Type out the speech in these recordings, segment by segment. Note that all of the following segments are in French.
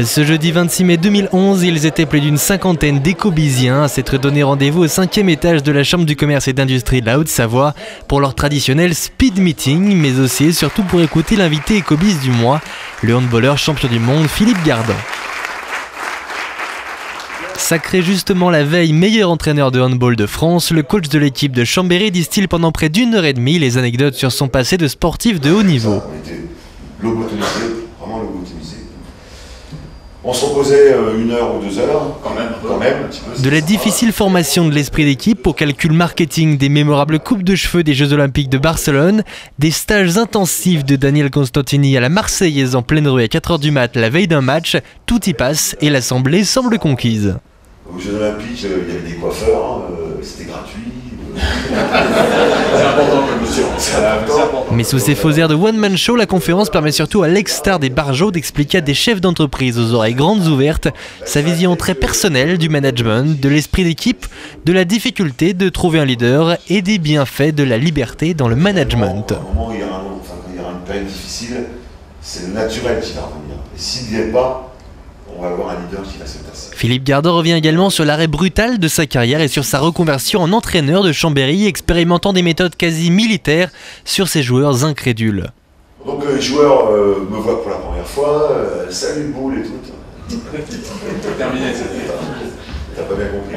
Ce jeudi 26 mai 2011, ils étaient plus d'une cinquantaine d'écobisiens à s'être donné rendez-vous au 5e étage de la Chambre du commerce et d'industrie de la Haute-Savoie pour leur traditionnel speed meeting, mais aussi et surtout pour écouter l'invité écobis du mois, le handballeur champion du monde Philippe Gardant. Sacré justement la veille meilleur entraîneur de handball de France, le coach de l'équipe de Chambéry distille pendant près d'une heure et demie les anecdotes sur son passé de sportif de haut niveau. On était lobotomisé, vraiment lobotomisé. On se reposait 1 heure ou 2 heures, quand même un petit peu. De la difficile formation de l'esprit d'équipe au calcul marketing des mémorables coupes de cheveux des Jeux Olympiques de Barcelone, des stages intensifs de Daniel Constantini à la Marseillaise en pleine rue à 4h du mat la veille d'un match, tout y passe et l'assemblée semble conquise. Aux Jeux Olympiques, il y avait des coiffeurs, c'était gratuit. C'est important comme mission. Mais sous ces faux airs de one-man show, la conférence permet surtout à l'ex-star des Barjots d'expliquer à des chefs d'entreprise aux oreilles grandes ouvertes sa vision très personnelle du management, de l'esprit d'équipe, de la difficulté de trouver un leader et des bienfaits de la liberté dans le management. À un moment où il y aura une période difficile, c'est le naturel qui va revenir. Et s'il n'y est pas, on va avoir un leader qui va se tasser. Philippe Gardant revient également sur l'arrêt brutal de sa carrière et sur sa reconversion en entraîneur de Chambéry, expérimentant des méthodes quasi militaires sur ses joueurs incrédules. Donc les joueurs me voient pour la première fois, salut boule et tout. Terminé. T'as pas bien compris.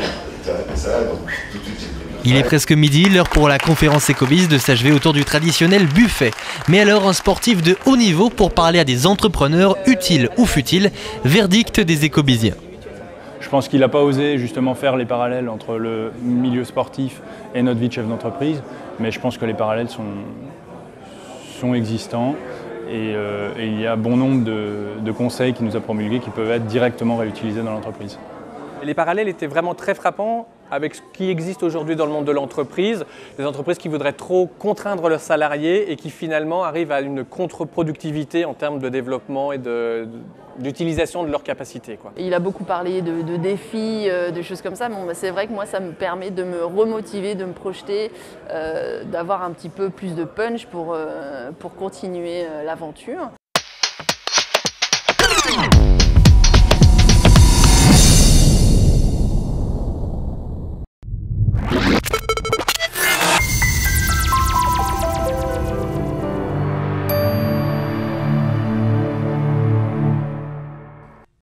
Ça, donc tout de suite j'ai pris. Il est presque midi, l'heure pour la conférence écobis de s'achever autour du traditionnel buffet. Mais alors un sportif de haut niveau pour parler à des entrepreneurs utiles ou futiles, verdict des écobisiens. Je pense qu'il n'a pas osé justement faire les parallèles entre le milieu sportif et notre vie de chef d'entreprise, mais je pense que les parallèles sont existants et il y a bon nombre de conseils qu'il nous a promulgués qui peuvent être directement réutilisés dans l'entreprise. Les parallèles étaient vraiment très frappants avec ce qui existe aujourd'hui dans le monde de l'entreprise, des entreprises qui voudraient trop contraindre leurs salariés et qui finalement arrivent à une contre-productivité en termes de développement et d'utilisation de leurs capacités, quoi. Il a beaucoup parlé de défis, de choses comme ça. Bon, c'est vrai que moi, ça me permet de me remotiver, de me projeter, d'avoir un petit peu plus de punch pour continuer l'aventure.